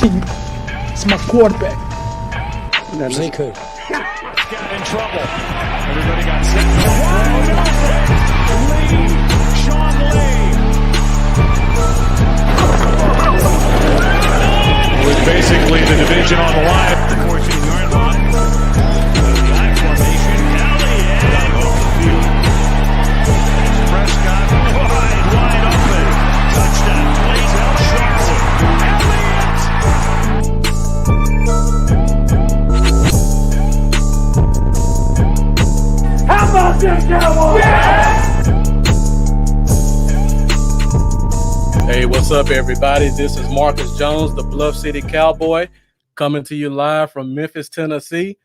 team. It's my quarterback. Ziku. Got in trouble. Everybody got sick. Sean Lee. It was basically the division on the line. 14-yard line. Back formation. Elliott. Prescott wide open. Touchdown. Plays out sharply. How about them Cowboys? Yeah! Hey, what's up, everybody? This is Marcus Jones, the Bluff City Cowboy, coming to you live from Memphis, Tennessee.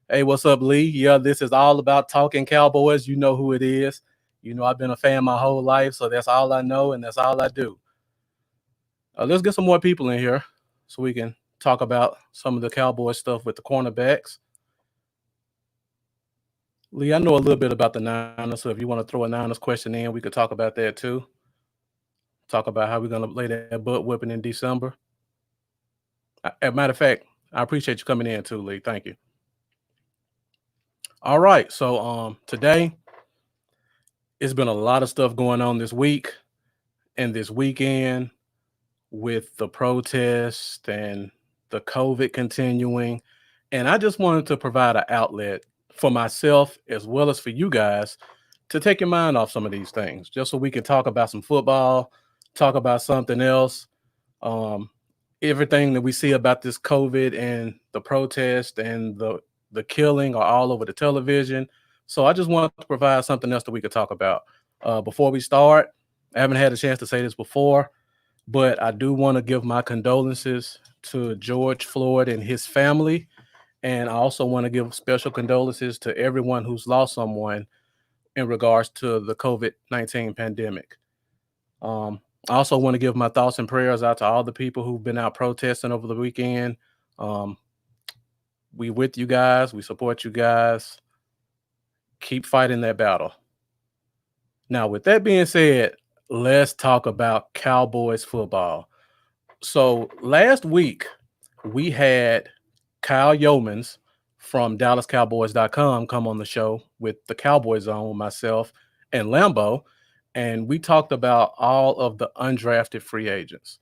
Hey, what's up, Lee? Yeah, this is all about talking Cowboys. You know who it is. You know I've been a fan my whole life, so that's all I know and that's all I do. Let's get some more people in here so we can talk about some of the Cowboy stuff with the cornerbacks. Lee, I know a little bit about the Niners, so if you want to throw a Niners question in, we could talk about that too. Talk about how we're going to lay that butt whipping in December. As a matter of fact, I appreciate you coming in too, Lee. Thank you. All right, so today, it's been a lot of stuff going on this week and this weekend with the protest and the COVID continuing. And I just wanted to provide an outlet for myself as well as for you guys to take your mind off some of these things, just so we can talk about some football, talk about something else. Everything that we see about this COVID and the protest and the killing are all over the television. So I just wanted to provide something else that we could talk about. Before we start, I haven't had a chance to say this before, but I do want to give my condolences to George Floyd and his family. And I also want to give special condolences to everyone who's lost someone in regards to the COVID-19 pandemic. I also want to give my thoughts and prayers out to all the people who've been out protesting over the weekend. We with you guys. We support you guys. Keep fighting that battle. Now, with that being said, let's talk about Cowboys football. So last week, we had Kyle Yeomans from DallasCowboys.com come on the show with the Cowboy Zone, myself and Lambo, and we talked about all of the undrafted free agents.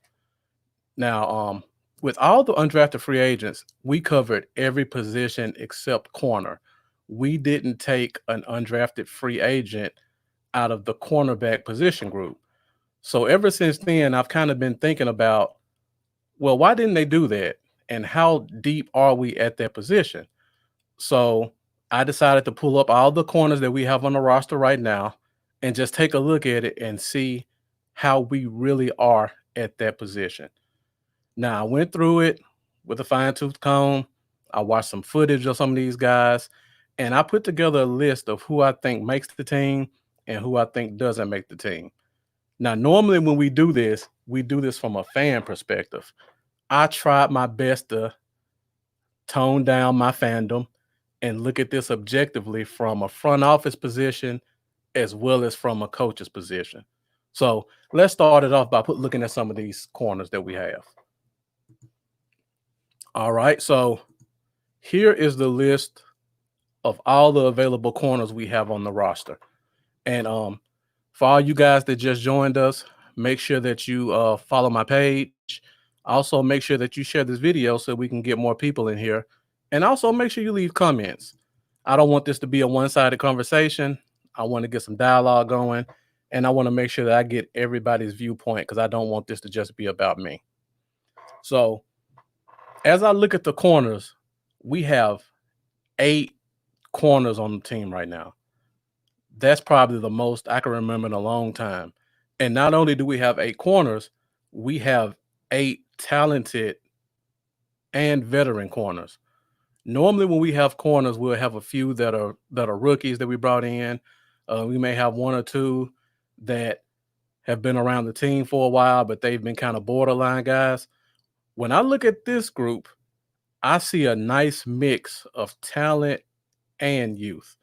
Now, with all the undrafted free agents, we covered every position except corner. We didn't take an undrafted free agent out of the cornerback position group. So ever since then, I've kind of been thinking about, well, why didn't they do that? And how deep are we at that position? So I decided to pull up all the corners that we have on the roster right now and just take a look at it and see how we really are at that position. Now, I went through it with a fine-tooth comb. I watched some footage of some of these guys, and I put together a list of who I think makes the team and who I think doesn't make the team. Now, normally when we do this from a fan perspective. I tried my best to tone down my fandom and look at this objectively from a front office position as well as from a coach's position. So let's start it off by looking at some of these corners that we have. All right, so here is the list of all the available corners we have on the roster. And for all you guys that just joined us, make sure that you follow my page. Also, make sure that you share this video so we can get more people in here. And also make sure you leave comments. I don't want this to be a one-sided conversation. I want to get some dialogue going. And I want to make sure that I get everybody's viewpoint because I don't want this to just be about me. So as I look at the corners, we have 8 corners on the team right now. That's probably the most I can remember in a long time. And not only do we have 8 corners, we have 8 talented and veteran corners. Normally when we have corners, we'll have a few that are rookies that we brought in. We may have 1 or 2 that have been around the team for a while, but they've been kind of borderline guys. When I look at this group, I see a nice mix of talent and youth.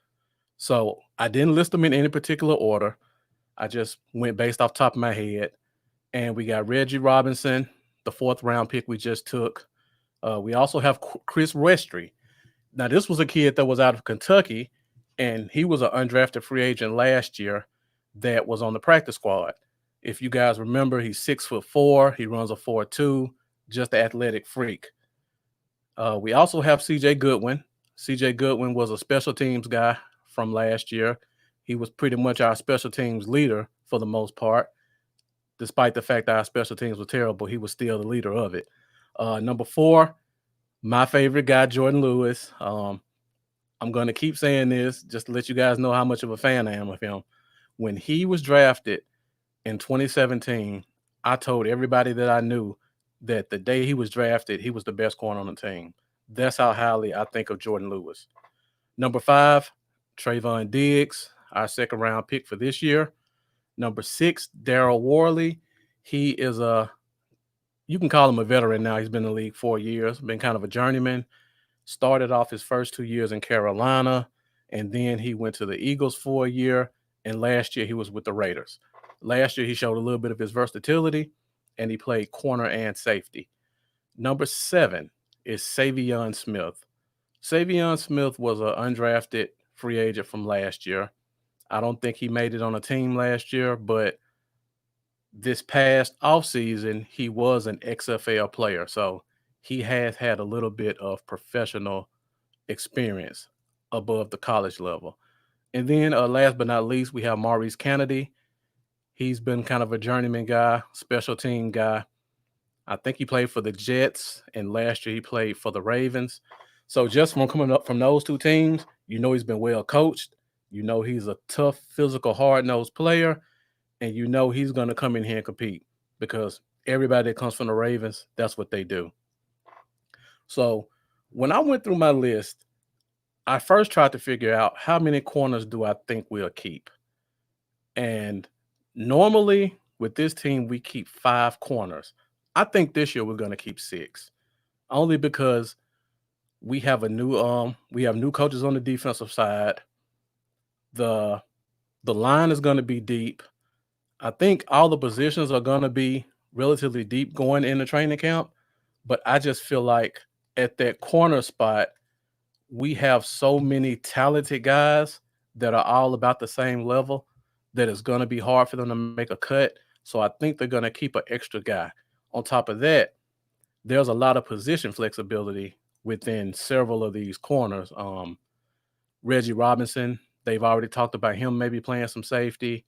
So I didn't list them in any particular order. I just went based off the top of my head. And we got Reggie Robinson, the 4th round pick we just took. We also have Chris Westry. Now, this was a kid that was out of Kentucky, and he was an undrafted free agent last year that was on the practice squad. If you guys remember, he's 6'4". He runs a 4.2, just an athletic freak. We also have C.J. Goodwin. C.J. Goodwin was a special teams guy from last year. He was pretty much our special teams leader for the most part. Despite the fact that our special teams were terrible, he was still the leader of it. Number 4, my favorite guy, Jordan Lewis. I'm going to keep saying this just to let you guys know how much of a fan I am of him. When he was drafted in 2017, I told everybody that I knew that the day he was drafted, he was the best corner on the team. That's how highly I think of Jordan Lewis. Number 5, Trayvon Diggs, our 2nd round pick for this year. Number 6, Daryl Worley. He is you can call him a veteran now. He's been in the league 4 years, been kind of a journeyman. Started off his first 2 years in Carolina, and then he went to the Eagles for a year, and last year he was with the Raiders. Last year he showed a little bit of his versatility, and he played corner and safety. Number 7 is Savion Smith. Savion Smith was an undrafted free agent from last year. I don't think he made it on a team last year, but this past offseason, he was an XFL player. So he has had a little bit of professional experience above the college level. And then last but not least, we have Maurice Kennedy. He's been kind of a journeyman guy, special team guy. I think he played for the Jets, and last year he played for the Ravens. So just from coming up from those 2 teams, you know he's been well coached. You know he's a tough, physical, hard-nosed player, and you know he's going to come in here and compete because everybody that comes from the Ravens, that's what they do. So when I went through my list, I first tried to figure out how many corners do I think we'll keep. And normally with this team, we keep 5 corners. I think this year we're going to keep 6, only because we have new coaches on the defensive side. The line is going to be deep. I think all the positions are going to be relatively deep going into training camp, but I just feel like at that corner spot, we have so many talented guys that are all about the same level that it's going to be hard for them to make a cut. So I think they're going to keep an extra guy. On top of that, there's a lot of position flexibility within several of these corners. Reggie Robinson, they've already talked about him maybe playing some safety.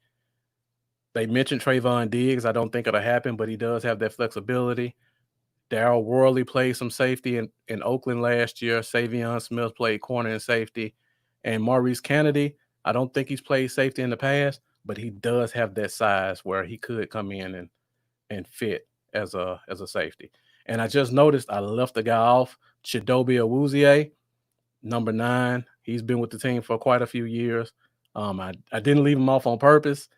They mentioned Trayvon Diggs. I don't think it'll happen, but he does have that flexibility. Daryl Worley played some safety in Oakland last year. Savion Smith played corner and safety. And Maurice Kennedy, I don't think he's played safety in the past, but he does have that size where he could come in and fit as a safety. And I just noticed I left the guy off, Chidobe Awuzie, number 9. He's been with the team for quite a few years. I didn't leave him off on purpose.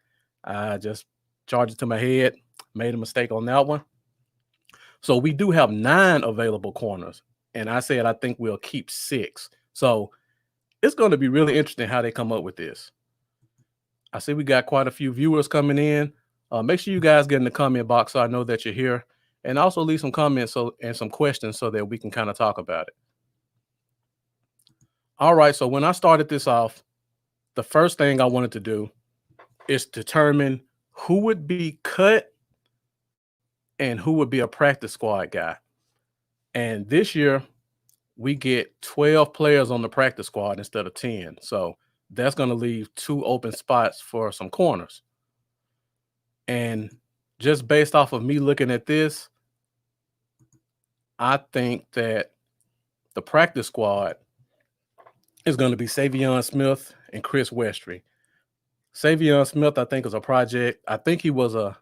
I just charged it to my head, made a mistake on that one. So we do have 9 available corners, and I said I think we'll keep 6. So it's going to be really interesting how they come up with this. I see we got quite a few viewers coming in. Make sure you guys get in the comment box so I know that you're here, and also leave some comments and some questions so that we can kind of talk about it. All right, so when I started this off, the first thing I wanted to do is determine who would be cut and who would be a practice squad guy. And this year, we get 12 players on the practice squad instead of 10. So that's going to leave 2 open spots for some corners. And just based off of me looking at this, I think that the practice squad is going to be Savion Smith and Chris Westry. Savion Smith, I think, is a project. I think he was a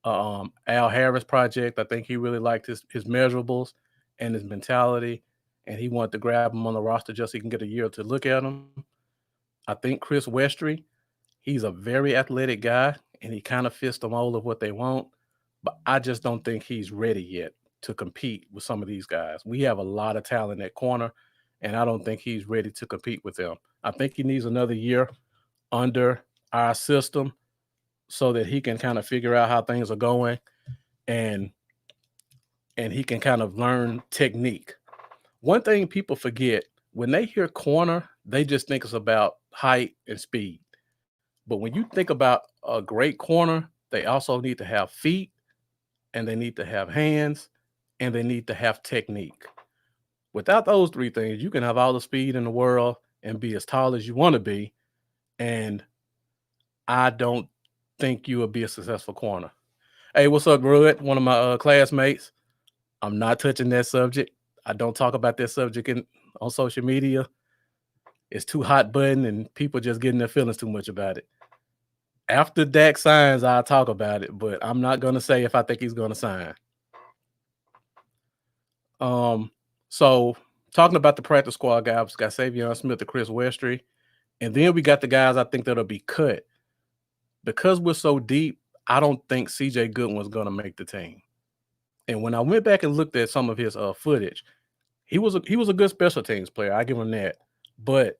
Al Harris project. I think he really liked his measurables and his mentality, and he wanted to grab him on the roster just so he can get a year to look at him. I think Chris Westry, he's a very athletic guy, and he kind of fits the mold of what they want, but I just don't think he's ready yet to compete with some of these guys. We have a lot of talent at corner, and I don't think he's ready to compete with them. I think he needs another year under our system so that he can kind of figure out how things are going. And and he can kind of learn technique. One thing people forget, when they hear corner, they just think it's about height and speed. But when you think about a great corner, they also need to have feet, and they need to have hands, and they need to have technique. Without those three things, you can have all the speed in the world and be as tall as you want to be, and I don't think you will be a successful corner. Hey, what's up, Rudd? One of my classmates. I'm not touching that subject. I don't talk about that subject on social media. It's too hot button, and people just getting their feelings too much about it. After Dak signs, I'll talk about it, but I'm not going to say if I think he's going to sign. So talking about the practice squad guys, we got Savion Smith and Chris Westry, and then we got the guys I think that'll be cut. Because we're so deep, I don't think CJ Goodwin's going to make the team. And when I went back and looked at some of his footage, he was a good special teams player. I give him that. But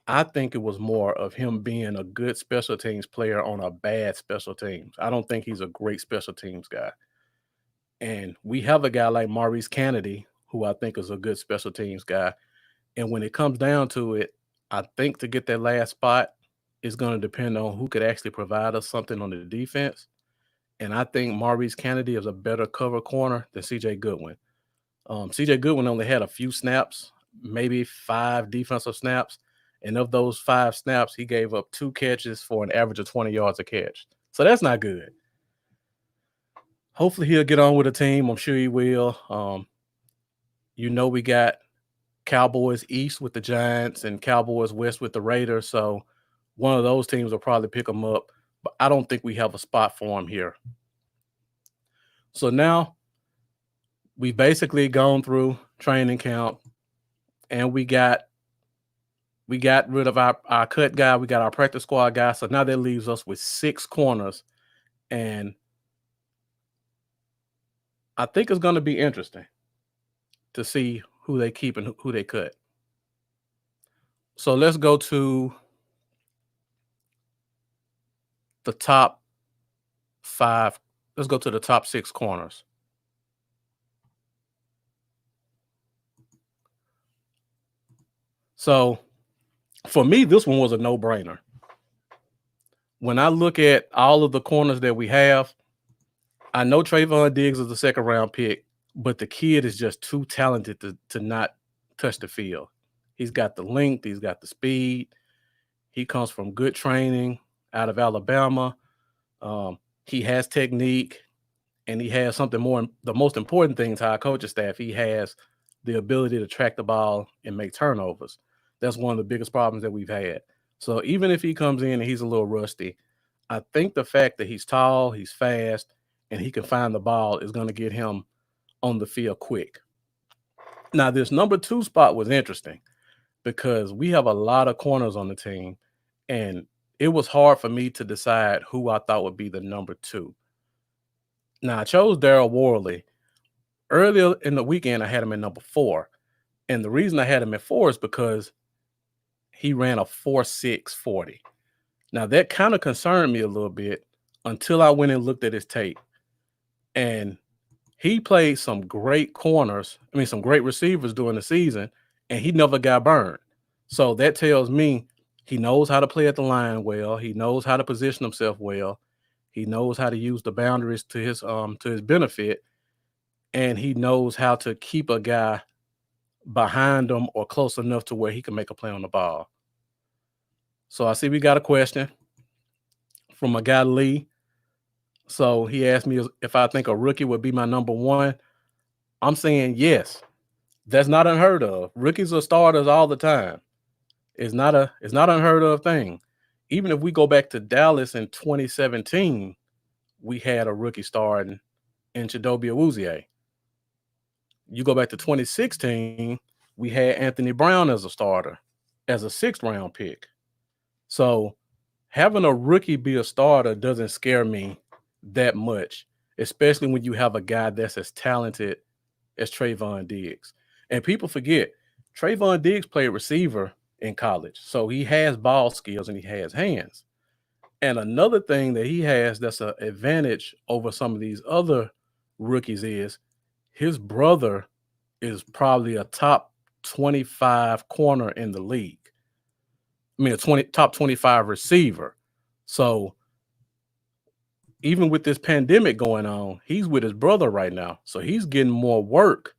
I think it was more of him being a good special teams player on a bad special teams. I don't think he's a great special teams guy. And we have a guy like Maurice Kennedy, who I think is a good special teams guy. And when it comes down to it, I think to get that last spot is going to depend on who could actually provide us something on the defense. And I think Maurice Kennedy is a better cover corner than CJ Goodwin. CJ Goodwin only had a few snaps, maybe 5 defensive snaps. And of those 5 snaps, he gave up 2 catches for an average of 20 yards a catch. So that's not good. Hopefully he'll get on with the team. I'm sure he will. We got Cowboys East with the Giants and Cowboys West with the Raiders. So one of those teams will probably pick him up. But I don't think we have a spot for him here. So now we've basically gone through training camp, and we got rid of our cut guy. We got our practice squad guy. So now that leaves us with 6 corners. And I think it's going to be interesting to see who they keep and who they cut. So let's go to the top 5. Let's go to the top 6 corners. So for me, this one was a no-brainer. When I look at all of the corners that we have, I know Trayvon Diggs is a second-round pick, but the kid is just too talented to not touch the field. He's got the length. He's got the speed. He comes from good training out of Alabama. He has technique, and he has something more. The most important thing to our coaching staff, he has the ability to track the ball and make turnovers. That's one of the biggest problems that we've had. So even if he comes in and he's a little rusty, I think the fact that he's tall, he's fast, and he can find the ball is going to get him on the field quick. Now, this number 2 spot was interesting because we have a lot of corners on the team, and it was hard for me to decide who I thought would be the number 2. Now, I chose Darryl Worley. Earlier in the weekend, I had him at number 4. And the reason I had him at 4 is because he ran a 4.6 40. Now, that kind of concerned me a little bit until I went and looked at his tape. And he played some great some great receivers during the season, and he never got burned. So that tells me he knows how to play at the line well. He knows how to position himself well. He knows how to use the boundaries to his benefit, and he knows how to keep a guy behind him or close enough to where he can make a play on the ball. So I see we got a question from a guy, Lee. So he asked me if I think a rookie would be my number 1. I'm saying yes. That's not unheard of. Rookies are starters all the time. It's not unheard of thing. Even if we go back to Dallas in 2017, we had a rookie starting in Chidobe Awuzie. You go back to 2016, we had Anthony Brown as a starter, as a 6th-round pick. So having a rookie be a starter doesn't scare me that much, especially when you have a guy that's as talented as Trayvon Diggs. And people forget, Trayvon Diggs played receiver in college, so he has ball skills and he has hands. And another thing that he has that's an advantage over some of these other rookies is his brother is probably a top 25 corner in the league. I mean, top 25 receiver. So even with this pandemic going on, he's with his brother right now. So he's getting more work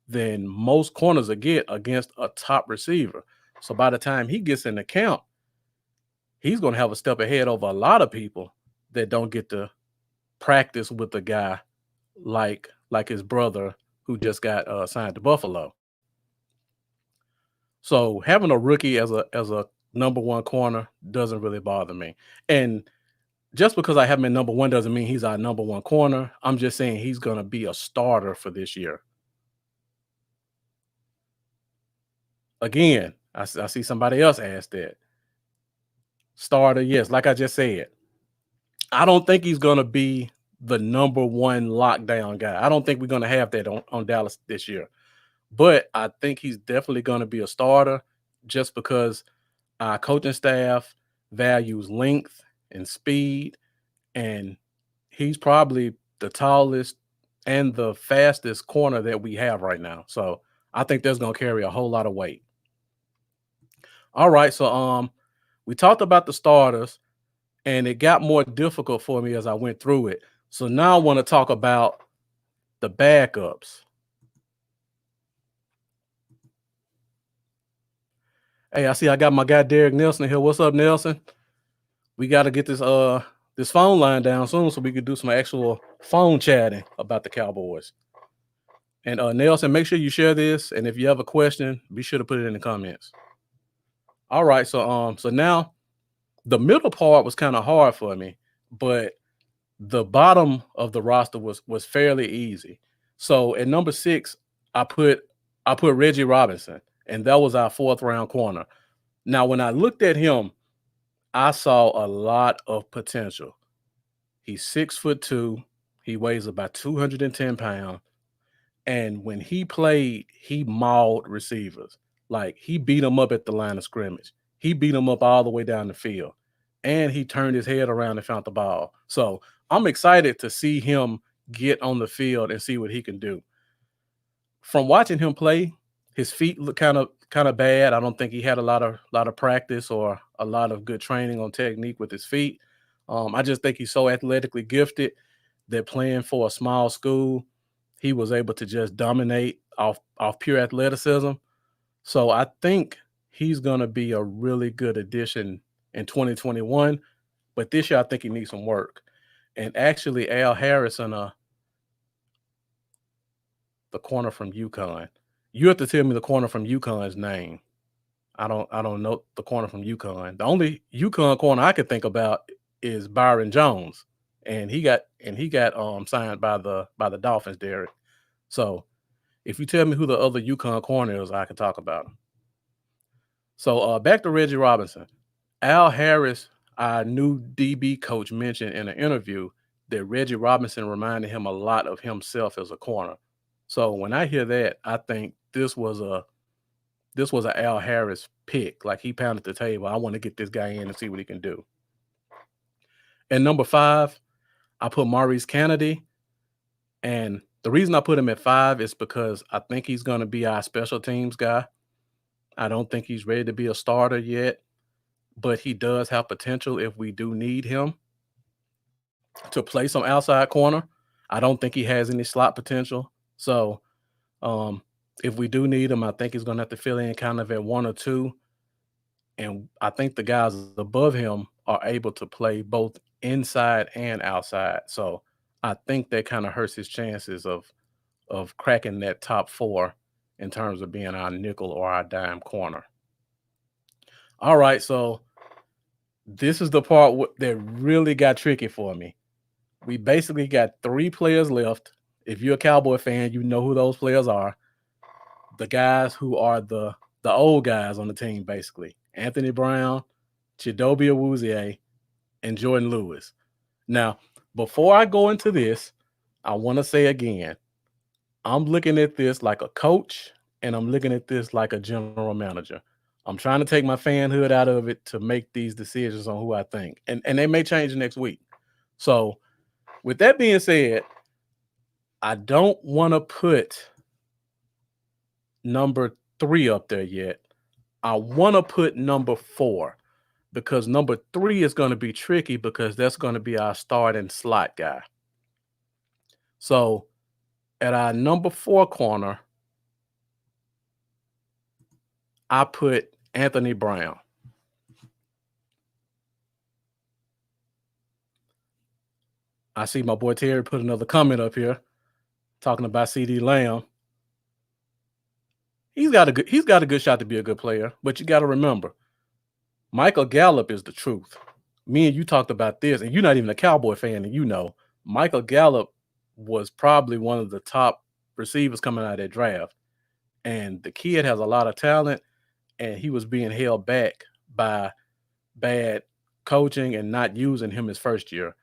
than most corners will get against a top receiver. So by the time he gets in the camp, he's going to have a step ahead over a lot of people that don't get to practice with a guy like his brother who just got signed to Buffalo. So having a rookie as a number one corner doesn't really bother me. And just because I have him in number one doesn't mean he's our number one corner. I'm just saying he's going to be a starter for this year. Again, I see somebody else ask that. Starter, yes, like I just said. I don't think he's going to be the number one lockdown guy. I don't think we're going to have that on Dallas this year. But I think he's definitely going to be a starter just because our coaching staff values length and speed, and he's probably the tallest and the fastest corner that we have right now. So I think that's going to carry a whole lot of weight. All right, so we talked about the starters, and it got more difficult for me as I went through it. So now I want to talk about the backups. Hey, I see I got my guy Derek Nelson here. What's up, Nelson? We got to get this phone line down soon so we could do some actual phone chatting about the Cowboys. And Nelson, make sure you share this, and if you have a question, be sure to put it in the comments. All right, so now the middle part was kind of hard for me, but the bottom of the roster was fairly easy. So at number 6, I put Reggie Robinson, and that was our 4th round corner. Now, when I looked at him, I saw a lot of potential. He's 6'2". He weighs about 210 pounds. And when he played, he mauled receivers. Like, he beat them up at the line of scrimmage. He beat them up all the way down the field. And he turned his head around and found the ball. So I'm excited to see him get on the field and see what he can do. From watching him play, his feet look kind of bad. I don't think he had a lot of practice or a lot of good training on technique with his feet. I just think he's so athletically gifted that playing for a small school, he was able to just dominate off pure athleticism. So I think he's going to be a really good addition in 2021. But this year, I think he needs some work. And actually, Al Harrison, the corner from UConn. You have to tell me the corner from UConn's name. I don't know the corner from UConn. The only UConn corner I could think about is Byron Jones, and he got signed by the Dolphins, Derek. So if you tell me who the other UConn corner is, I can talk about him. So back to Reggie Robinson. Al Harris, our new DB coach, mentioned in an interview that Reggie Robinson reminded him a lot of himself as a corner. So when I hear that, I think this was an Al Harris pick. Like, he pounded the table. I want to get this guy in and see what he can do. And number 5, I put Maurice Kennedy. And the reason I put him at 5 is because I think he's going to be our special teams guy. I don't think he's ready to be a starter yet, but he does have potential if we do need him to play some outside corner. I don't think he has any slot potential. So if we do need him, I think he's going to have to fill in kind of at 1 or 2. And I think the guys above him are able to play both inside and outside. So I think that kind of hurts his chances of cracking that top 4 in terms of being our nickel or our dime corner. All right, so this is the part that really got tricky for me. We basically got 3 players left. If you're a Cowboy fan, you know who those players are. The guys who are the old guys on the team, basically. Anthony Brown, Chidobe Awuzie, and Jordan Lewis. Now, before I go into this, I want to say again, I'm looking at this like a coach, and I'm looking at this like a general manager. I'm trying to take my fanhood out of it to make these decisions on who I think. And they may change next week. So with that being said, I don't want to put number 3 up there yet. I want to put number 4 because number 3 is going to be tricky because that's going to be our starting slot guy. So at our number 4 corner, I put Anthony Brown. I see my boy Terry put another comment up here talking about CD Lamb. He's got a good shot to be a good player, but you got to remember, Michael Gallup is the truth. Me and you talked about this, and you're not even a Cowboy fan, and you know Michael Gallup was probably one of the top receivers coming out of that draft. And the kid has a lot of talent, and he was being held back by bad coaching and not using him his first year.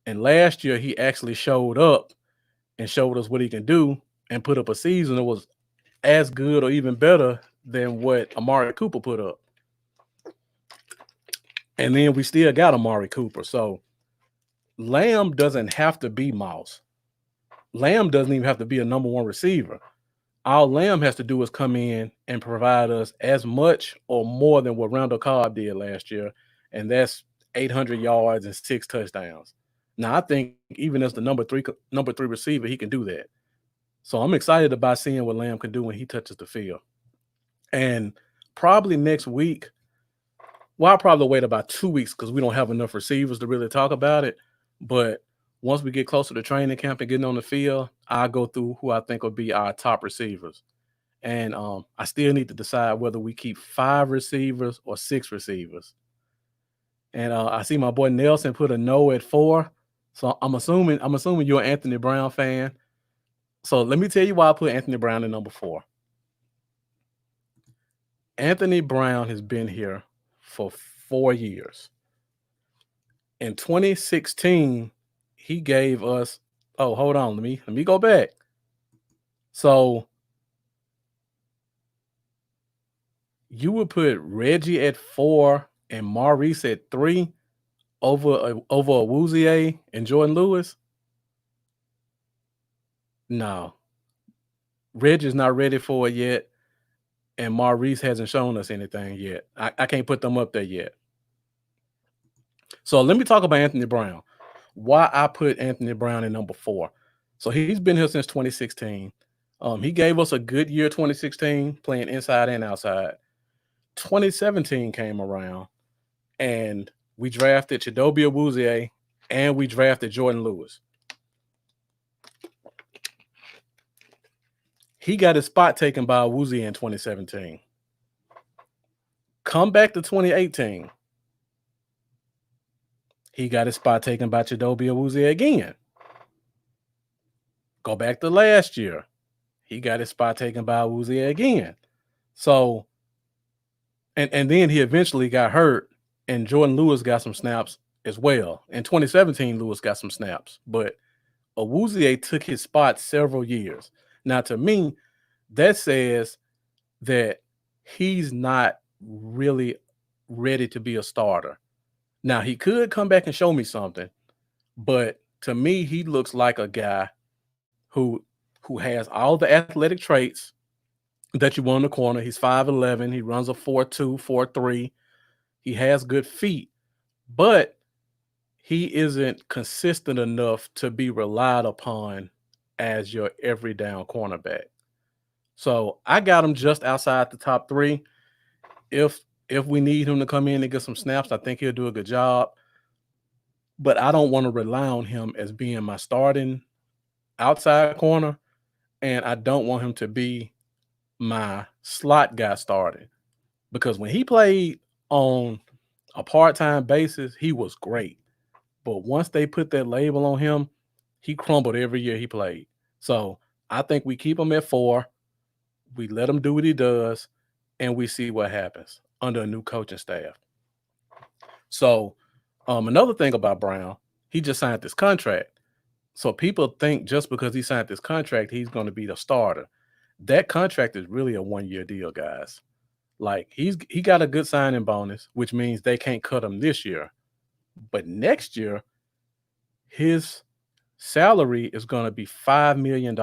And last year, he actually showed up and showed us what he can do and put up a season that was as good or even better than what Amari Cooper put up. And then we still got Amari Cooper. So Lamb doesn't have to be Mouse. Lamb doesn't even have to be a number 1 receiver. All Lamb has to do is come in and provide us as much or more than what Randall Cobb did last year, and that's 800 yards and 6 touchdowns. Now, I think even as the number 3 receiver, he can do that. So I'm excited about seeing what Lamb can do when he touches the field. And probably next week, well, I'll probably wait about 2 weeks because we don't have enough receivers to really talk about it. But once we get closer to training camp and getting on the field, I'll go through who I think will be our top receivers. And I still need to decide whether we keep 5 receivers or 6 receivers. And I see my boy Nelson put a no at 4. So I'm assuming you're an Anthony Brown fan. So let me tell you why I put Anthony Brown at number 4. Anthony Brown has been here for 4 years. In 2016, he gave us, oh, hold on, let me go back. So you would put Reggie at 4 and Maurice at 3 over Awuzie and Jordan Lewis? No. Reggie's not ready for it yet, and Maurice hasn't shown us anything yet. I can't put them up there yet. So let me talk about Anthony Brown. Why I put Anthony Brown in number 4. So he's been here since 2016. He gave us a good year 2016, playing inside and outside. 2017 came around, and we drafted Chidobe Awuzie, and we drafted Jordan Lewis. He got his spot taken by Awuzie in 2017. Come back to 2018. He got his spot taken by Chidobe Awuzie again. Go back to last year. He got his spot taken by Awuzie again. So, and then he eventually got hurt, and Jordan Lewis got some snaps as well. In 2017, Lewis got some snaps, but Awuzie took his spot several years. Now, to me, that says that he's not really ready to be a starter. Now, he could come back and show me something, but to me, he looks like a guy who has all the athletic traits that you want in the corner. He's 5'11". He runs a 4.2, 4.3. He has good feet, but he isn't consistent enough to be relied upon as your every down cornerback. So I got him just outside the top 3. If we need him to come in and get some snaps, I think he'll do a good job. But I don't want to rely on him as being my starting outside corner, and I don't want him to be my slot guy starting. Because when he played on a part-time basis, he was great. But once they put that label on him, he crumbled every year he played. So I think we keep him at 4. We let him do what he does, and we see what happens under a new coaching staff. So another thing about Brown, he just signed this contract. So people think just because he signed this contract, he's going to be the starter. That contract is really a 1-year deal, guys. Like he got a good signing bonus, which means they can't cut him this year. But next year, his salary is going to be $5 million.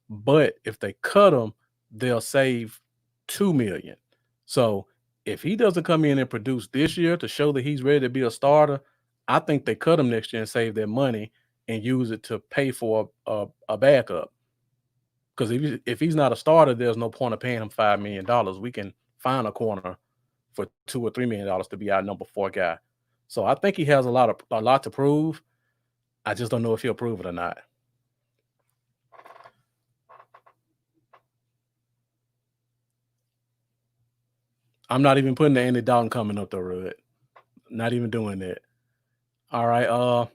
But if they cut him, they'll save $2 million. So if he doesn't come in and produce this year to show that he's ready to be a starter, I think they cut him next year and save their money and use it to pay for a backup. Because if he's not a starter, there's no point of paying him $5 million. We can find a corner for $2 or $3 million to be our number 4 guy. So I think he has a lot to prove. I just don't know if he'll prove it or not. I'm not even putting the Andy Dalton coming up the road. Not even doing that. All right.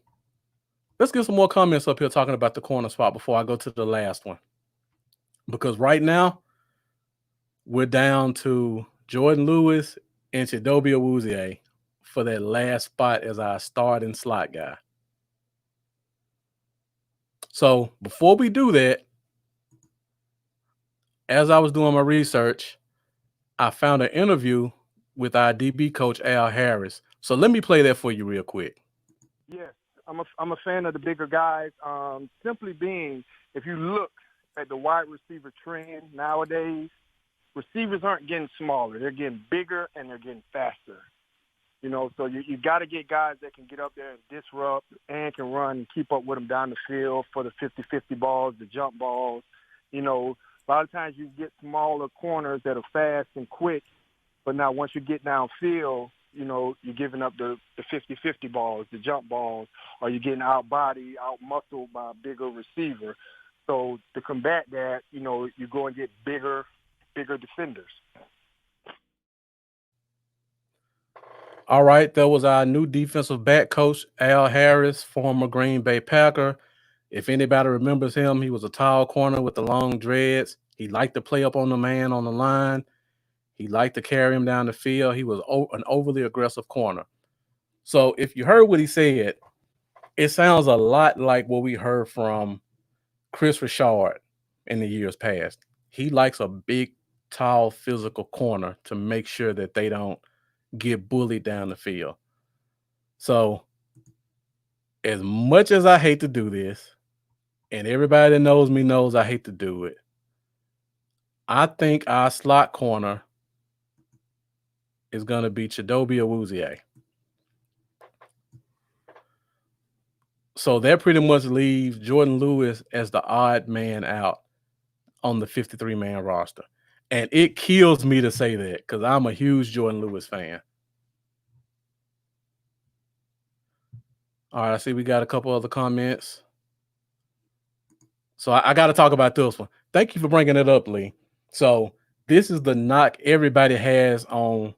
Let's get some more comments up here talking about the corner spot before I go to the last one. Because right now, we're down to Jordan Lewis and Chidobe Awuzie for that last spot as our starting slot guy. So before we do that, as I was doing my research, I found an interview with our DB coach, Al Harris. So let me play that for you real quick. Yes, I'm a fan of the bigger guys. Simply being, if you look at the wide receiver trend nowadays, receivers aren't getting smaller. They're getting bigger and they're getting faster. You know, so you got to get guys that can get up there and disrupt and can run and keep up with them down the field for the 50-50 balls, the jump balls. You know, a lot of times you get smaller corners that are fast and quick, but now once you get downfield, you know, you're giving up the 50-50 balls, the jump balls, or you're getting out-body, out-muscled by a bigger receiver. So to combat that, you know, you go and get bigger defenders. All right, that was our new defensive back coach, Al Harris, former Green Bay Packer. If anybody remembers him, he was a tall corner with the long dreads. He liked to play up on the man on the line. He liked to carry him down the field. He was an overly aggressive corner. So if you heard what he said, it sounds a lot like what we heard from Chris Richard in the years past. He likes a big, tall, physical corner to make sure that they don't get bullied down the field. So as much as I hate to do this, and everybody that knows me knows I hate to do it, I think our slot corner is going to be Chidobe Awuzie. So that pretty much leaves Jordan Lewis as the odd man out on the 53-man roster. And it kills me to say that because I'm a huge Jordan Lewis fan. All right, I see we got a couple other comments. So I got to talk about this one. Thank you for bringing it up, Lee. So this is the knock everybody has on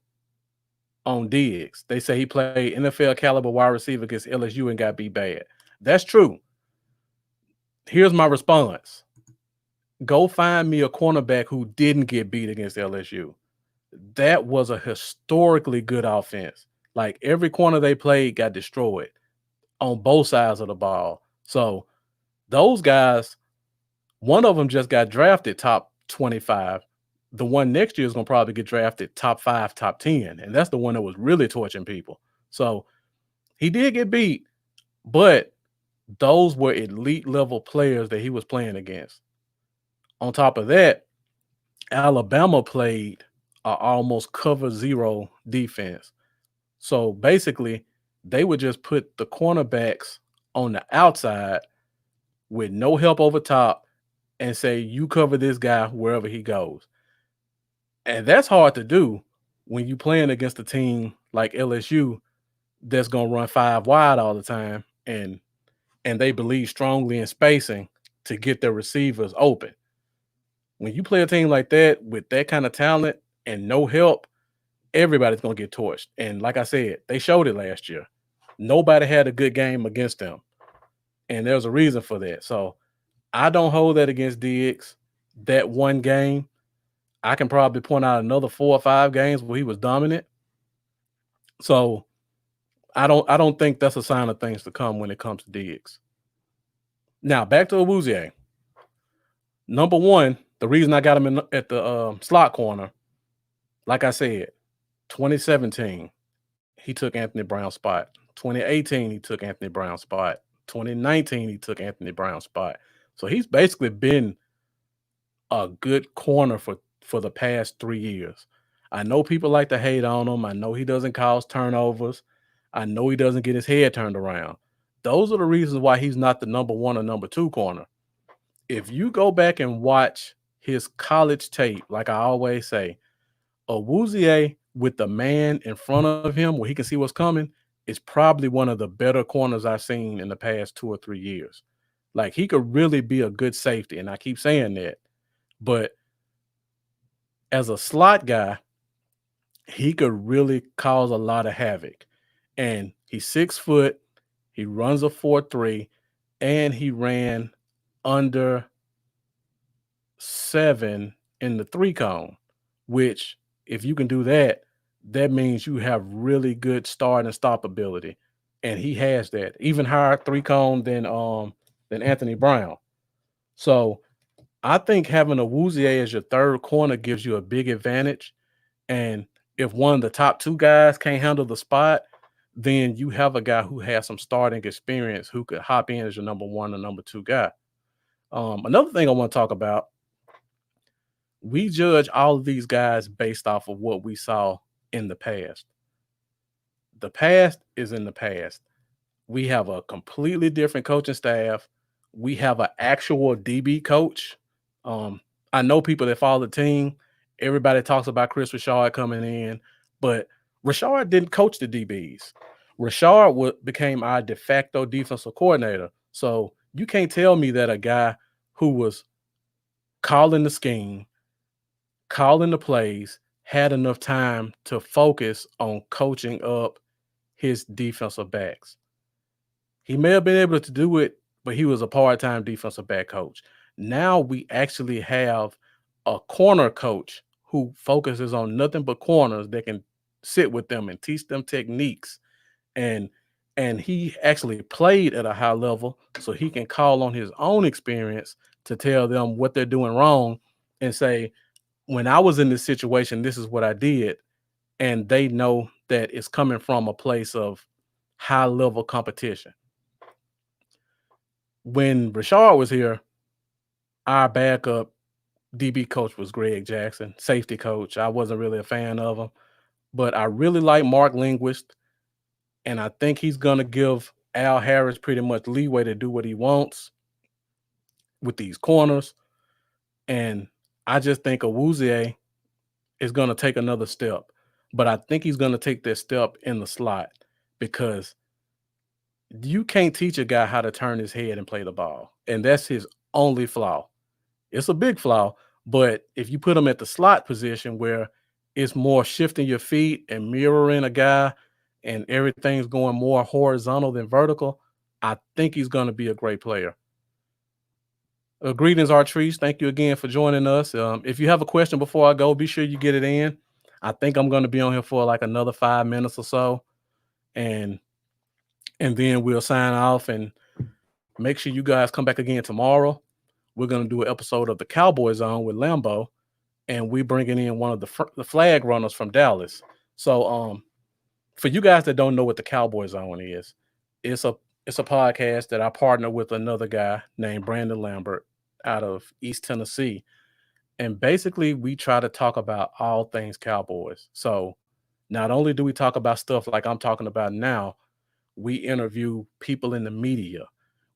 Diggs. They say he played NFL caliber wide receiver against LSU and got beat bad. That's true. Here's my response. Go find me a cornerback who didn't get beat against LSU. That was a historically good offense. Like every corner they played got destroyed on both sides of the ball. So those guys, one of them just got drafted top 25. The one next year is going to probably get drafted top 5, top 10. And that's the one that was really torching people. So he did get beat, but those were elite level players that he was playing against. On top of that, Alabama played almost cover zero defense. So basically, they would just put the cornerbacks on the outside with no help over top and say, you cover this guy wherever he goes. And that's hard to do when you're playing against a team like LSU that's going to run 5 wide all the time and they believe strongly in spacing to get their receivers open. When you play a team like that with that kind of talent and no help, everybody's going to get torched. And like I said, they showed it last year. Nobody had a good game against them. And there's a reason for that. So I don't hold that against Diggs. That one game, I can probably point out another 4 or 5 games where he was dominant. So I don't think that's a sign of things to come when it comes to Diggs. Now back to Awuzie. Number one, the reason I got him at the slot corner, like I said, 2017, he took Anthony Brown's spot. 2018, he took Anthony Brown's spot. 2019, he took Anthony Brown's spot. So he's basically been a good corner for the past 3 years. I know people like to hate on him. I know he doesn't cause turnovers. I know he doesn't get his head turned around. Those are the reasons why he's not the number 1 or number 2 corner. If you go back and watch his college tape, like I always say, Awuzie with the man in front of him where he can see what's coming is probably one of the better corners I've seen in the past 2 or 3 years. Like, he could really be a good safety, and I keep saying that. But as a slot guy, he could really cause a lot of havoc. And he's 6 foot, he runs a 4.3, and he ran under 7 in the 3 cone, which if you can do that, that means you have really good start and stop ability. And he has that. Even higher 3 cone than Anthony Brown. So I think having Awuzie as your third corner gives you a big advantage. And if one of the top 2 guys can't handle the spot, then you have a guy who has some starting experience who could hop in as your number 1 or number 2 guy. Another thing I want to talk about, we judge all of these guys based off of what we saw in the past. The past is in the past. We have a completely different coaching staff. We have an actual DB coach. I know people that follow the team. Everybody talks about Chris Richard coming in, but Richard didn't coach the DBs. Richard became our de facto defensive coordinator. So you can't tell me that a guy who was calling the scheme, calling the plays, had enough time to focus on coaching up his defensive backs. He may have been able to do it, but he was a part-time defensive back coach. Now we actually have a corner coach who focuses on nothing but corners that can sit with them and teach them techniques. And he actually played at a high level, so he can call on his own experience to tell them what they're doing wrong and say, when I was in this situation, this is what I did. And they know that it's coming from a place of high level competition. When Richard was here, our backup DB coach was Greg Jackson, safety coach. I wasn't really a fan of him, but I really like Mark Linguist, and I think he's going to give Al Harris pretty much leeway to do what he wants with these corners. And I just think Awuzie is going to take another step, but I think he's going to take that step in the slot because you can't teach a guy how to turn his head and play the ball. And that's his only flaw. It's a big flaw, but if you put him at the slot position where it's more shifting your feet and mirroring a guy and everything's going more horizontal than vertical, I think he's going to be a great player. Greetings, Artrice. Thank you again for joining us. If you have a question before I go, be sure you get it in. I think I'm going to be on here for like another 5 minutes or so. And then we'll sign off and make sure you guys come back again tomorrow. We're going to do an episode of the Cowboys Zone with Lambo, and we're bringing in one of the flag runners from Dallas. So for you guys that don't know what the Cowboys Zone is, it's a podcast that I partner with another guy named Brandon Lambert out of East Tennessee. And basically, we try to talk about all things Cowboys. So not only do we talk about stuff like I'm talking about now, we interview people in the media.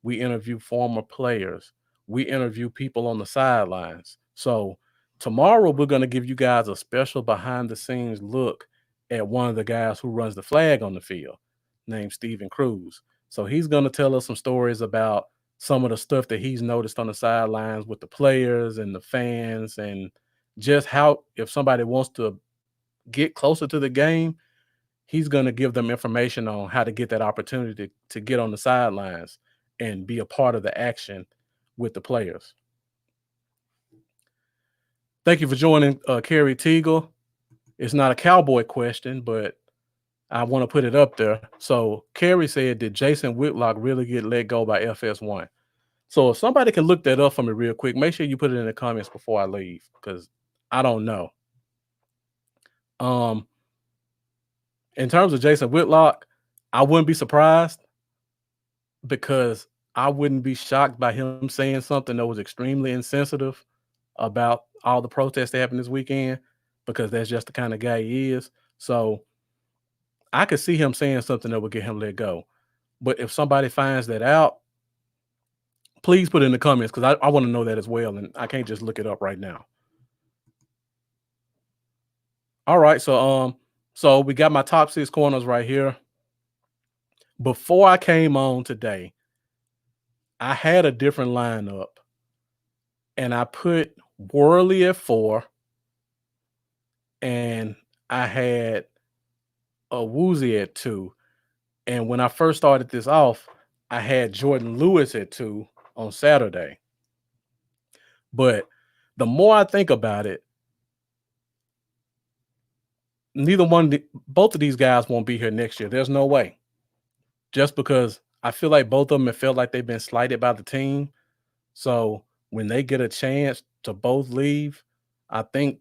We interview former players. We interview people on the sidelines. So tomorrow, we're going to give you guys a special behind-the-scenes look at one of the guys who runs the flag on the field, named Steven Cruz. So he's going to tell us some stories about some of the stuff that he's noticed on the sidelines with the players and the fans, and just how if somebody wants to get closer to the game, he's going to give them information on how to get that opportunity to get on the sidelines and be a part of the action with the players. Thank you for joining, Kerry Teagle. It's not a Cowboy question, but I want to put it up there. So Kerry said, did Jason Whitlock really get let go by FS1? So if somebody can look that up for me real quick, make sure you put it in the comments before I leave, because I don't know. In terms of Jason Whitlock, I wouldn't be surprised. because I wouldn't be shocked by him saying something that was extremely insensitive about all the protests that happened this weekend, because that's just the kind of guy he is. So I could see him saying something that would get him let go. But if somebody finds that out, please put it in the comments, because I want to know that as well, and I can't just look it up right now. All right, so we got my top 6 corners right here. Before I came on today, I had a different lineup, and I put Worley at 4, and I had a Woozy at 2. And when I first started this off, I had Jordan Lewis at 2 on Saturday. But the more I think about it, both of these guys won't be here next year. There's no way. Just because I feel like both of them have felt like they've been slighted by the team. So when they get a chance to both leave, I think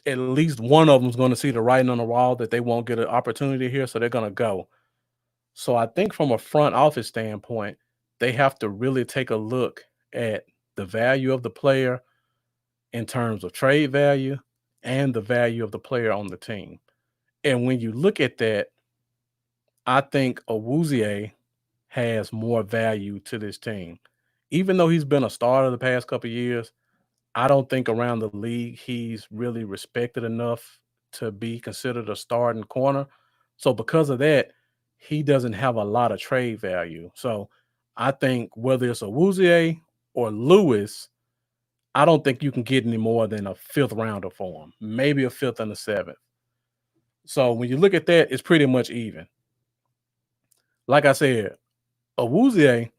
at least one of them is going to see the writing on the wall that they won't get an opportunity here, so they're going to go. So I think from a front office standpoint, they have to really take a look at the value of the player in terms of trade value and the value of the player on the team. And when you look at that, I think Awuzie has more value to this team. Even though he's been a starter the past couple of years, I don't think around the league he's really respected enough to be considered a starting corner. So because of that, he doesn't have a lot of trade value. So I think whether it's Awuzie or Lewis, I don't think you can get any more than a 5th rounder for him, maybe a 5th and a 7th. So when you look at that, it's pretty much even. Like I said, Awuzie,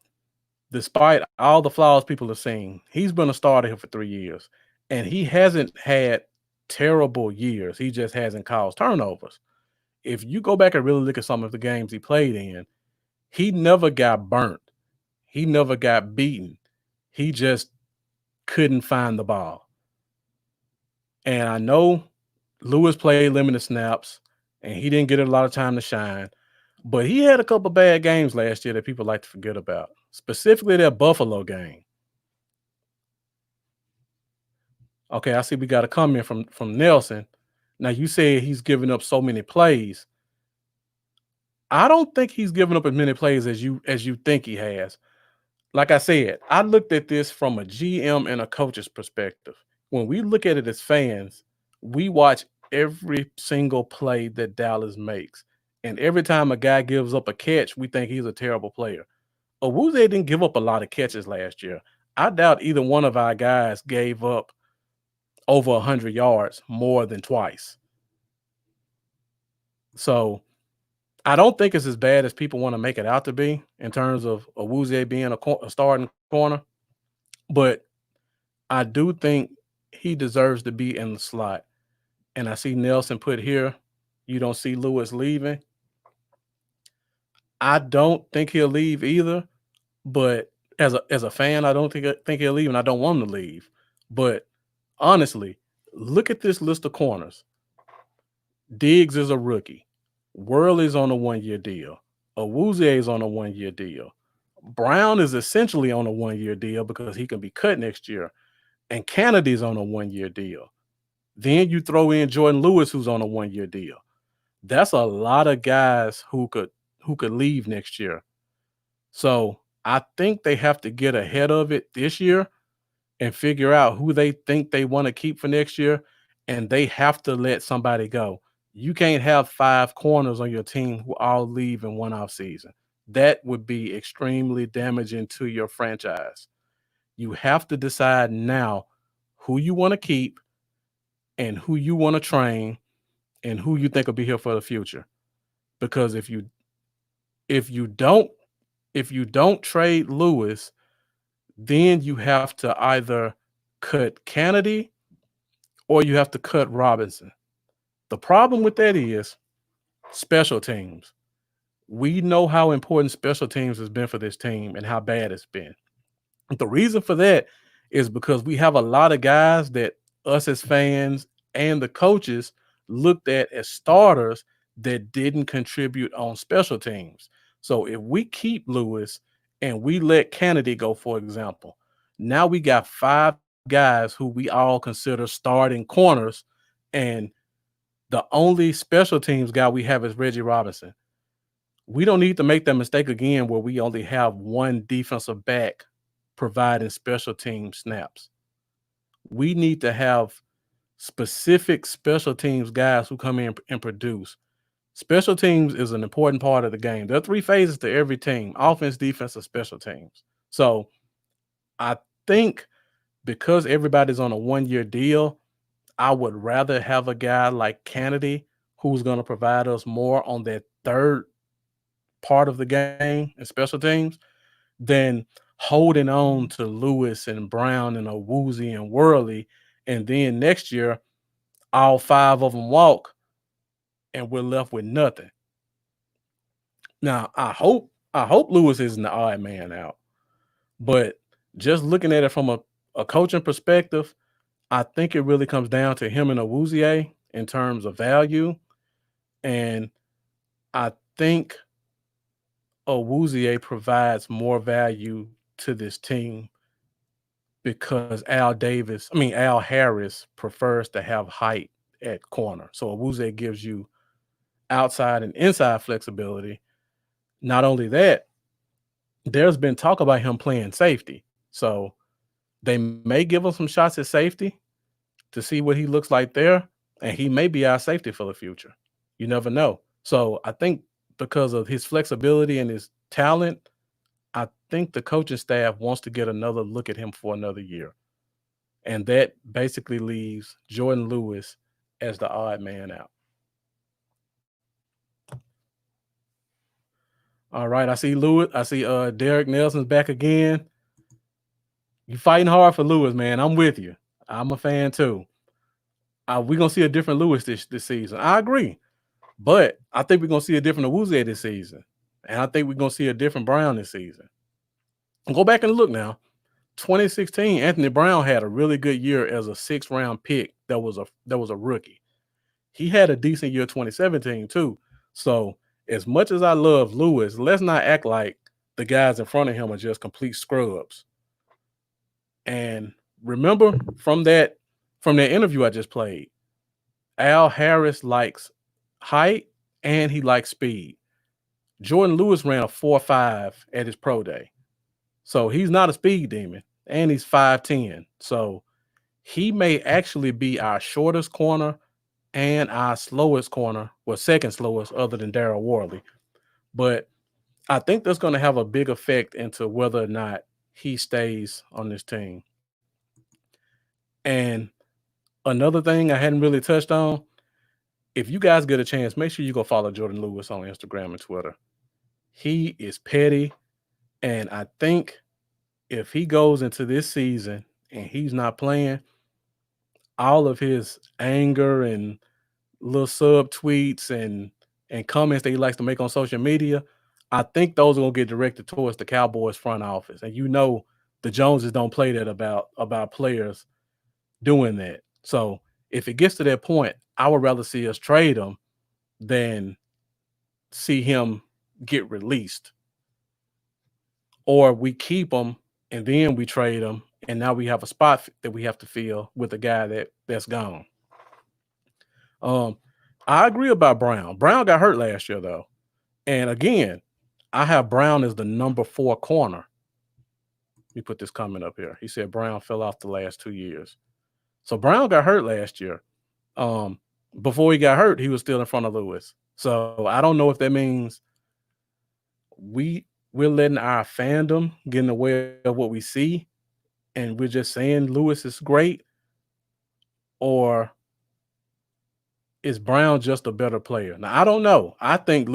despite all the flaws people have seen, he's been a starter here for 3 years, and he hasn't had terrible years. He just hasn't caused turnovers. If you go back and really look at some of the games he played in, he never got burnt. He never got beaten. He just couldn't find the ball. And I know Lewis played limited snaps, and he didn't get a lot of time to shine, but he had a couple bad games last year that people like to forget about, specifically that Buffalo game. Okay, I see we got a comment from Nelson. Now, you said he's giving up so many plays. I don't think he's giving up as many plays as you think he has. Like I said, I looked at this from a GM and a coach's perspective. When we look at it as fans, we watch every single play that Dallas makes. And every time a guy gives up a catch, we think he's a terrible player. Awuzie didn't give up a lot of catches last year. I doubt either one of our guys gave up over 100 yards more than twice. So I don't think it's as bad as people want to make it out to be in terms of Awuzie being a starting corner. But I do think he deserves to be in the slot. And I see Nelson put here, you don't see Lewis leaving. I don't think he'll leave either. But as a fan, I don't think he'll leave, and I don't want him to leave. But honestly, look at this list of corners. Diggs is a rookie. Worley's on a 1-year deal. Awuzie is on a 1-year deal. Brown is essentially on a 1-year deal because he can be cut next year. And Kennedy's on a 1-year deal. Then you throw in Jordan Lewis, who's on a 1-year deal. That's a lot of guys who could leave next year. So I think they have to get ahead of it this year and figure out who they think they want to keep for next year, and they have to let somebody go. You can't have 5 corners on your team who all leave in one off season. That would be extremely damaging to your franchise. You have to decide now who you want to keep and who you want to train and who you think will be here for the future. Because if you don't trade Lewis, then you have to either cut Kennedy or you have to cut Robinson. The problem with that is special teams. We know how important special teams has been for this team and how bad it's been. The reason for that is because we have a lot of guys that us as fans and the coaches looked at as starters that didn't contribute on special teams. So if we keep Lewis and we let Kennedy go, for example, now we got 5 guys who we all consider starting corners, and the only special teams guy we have is Reggie Robinson. We don't need to make that mistake again where we only have one defensive back providing special team snaps. We need to have specific special teams guys who come in and produce. Special teams is an important part of the game. There are 3 phases to every team: offense, defense, and special teams. So I think because everybody's on a 1-year deal, I would rather have a guy like Kennedy who's going to provide us more on that third part of the game and special teams than holding on to Lewis and Brown and Owuzie and Worley, and then next year all 5 of them walk and we're left with nothing. Now, I hope Lewis isn't the odd man out, but just looking at it from a coaching perspective, I think it really comes down to him and Owuzie in terms of value, and I think Owuzie provides more value to this team because Al Harris prefers to have height at corner. So Owuzie gives you outside and inside flexibility. Not only that, there's been talk about him playing safety. So they may give him some shots at safety to see what he looks like there, and he may be our safety for the future. You never know. So I think because of his flexibility and his talent, I think the coaching staff wants to get another look at him for another year. And that basically leaves Jordan Lewis as the odd man out. All right, I see Derek Nelson's back again. You fighting hard for Lewis, man. I'm with you. I'm a fan too. We're going to see a different Lewis this season. I agree. But I think we're going to see a different Owuzie this season. And I think we're going to see a different Brown this season. Go back and look now. 2016, Anthony Brown had a really good year as a 6th-round pick that was a rookie. He had a decent year 2017 too. So as much as I love Lewis, let's not act like the guys in front of him are just complete scrubs. And remember from that interview I just played, Al Harris likes height and he likes speed. Jordan Lewis ran a 4.5 at his pro day. So he's not a speed demon, and he's 5'10". So he may actually be our shortest corner and our slowest corner, well, second slowest other than Darryl Worley. But I think that's going to have a big effect into whether or not he stays on this team. And another thing I hadn't really touched on, if you guys get a chance, make sure you go follow Jordan Lewis on Instagram and Twitter. He is petty, and I think if he goes into this season and he's not playing, all of his anger and little sub tweets and comments that he likes to make on social media, I think those are going to get directed towards the Cowboys front office. And you know the Joneses don't play that about players doing that. So if it gets to that point, I would rather see us trade him than see him get released. Or we keep him and then we trade him, and now we have a spot that we have to fill with a guy that's gone. I agree about Brown. Brown got hurt last year, though. And again, I have Brown as the number 4 corner. Let me put this comment up here. He said Brown fell off the last 2 years. So Brown got hurt last year. Before he got hurt, he was still in front of Lewis. So I don't know if that means we're letting our fandom get in the way of what we see, and we're just saying Lewis is great, or is Brown just a better player? Now, I don't know. I think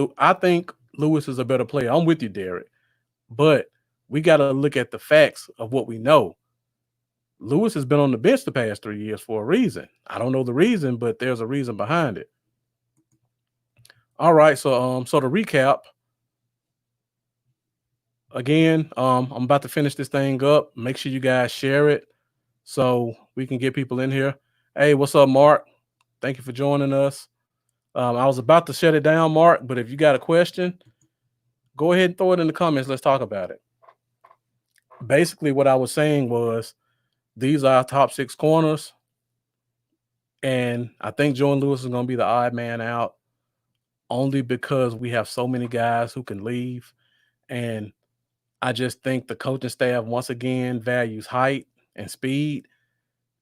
Lewis is a better player. I'm with you, Derek. But we got to look at the facts of what we know. Lewis has been on the bench the past 3 years for a reason. I don't know the reason, but there's a reason behind it. All right, so to recap, again, I'm about to finish this thing up. Make sure you guys share it so we can get people in here. Hey, what's up, Mark? Thank you for joining us. I was about to shut it down, Mark, but if you got a question, go ahead and throw it in the comments. Let's talk about it. basically what I was saying was these are our top 6 corners, and I think Jordan Lewis is going to be the odd man out only because we have so many guys who can leave, and I just think the coaching staff once again values height and speed,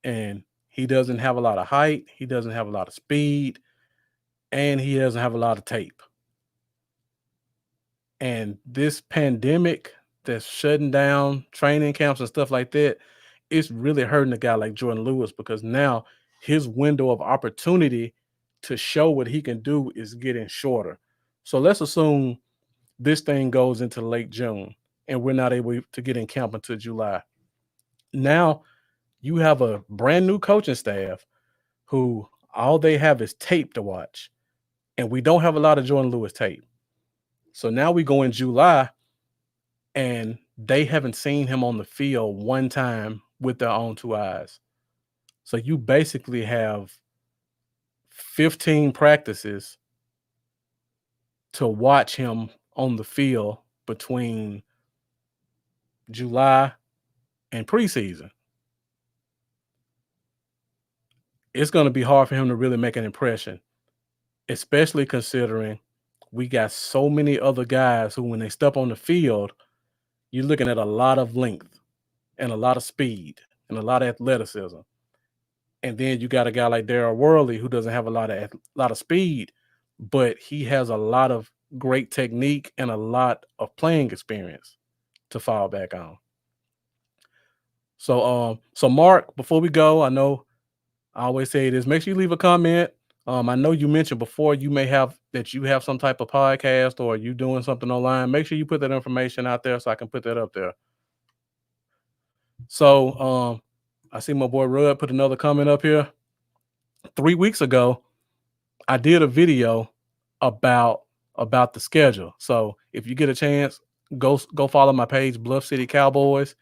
and he doesn't have a lot of height, he doesn't have a lot of speed, and he doesn't have a lot of tape. And this pandemic that's shutting down training camps and stuff like that, it's really hurting a guy like Jordan Lewis because now his window of opportunity to show what he can do is getting shorter. So let's assume this thing goes into late June and we're not able to get in camp until July. Now you have a brand new coaching staff who all they have is tape to watch. And we don't have a lot of Jordan Lewis tape. So now we go in July and they haven't seen him on the field one time with their own 2 eyes. So you basically have 15 practices to watch him on the field between July and preseason. It's going to be hard for him to really make an impression, especially considering we got so many other guys who, when they step on the field, you're looking at a lot of length and a lot of speed and a lot of athleticism. And then you got a guy like Darryl Worley who doesn't have a lot of speed, but he has a lot of great technique and a lot of playing experience to fall back on. So Mark, before we go, I know I always say this, make sure you leave a comment. I know you mentioned before you have some type of podcast or you doing something online. Make sure you put that information out there so I can put that up there. So I see my boy Rudd put another comment up here. 3 weeks ago, I did a video about the schedule. So if you get a chance, go follow my page, Bluff City Cowboys,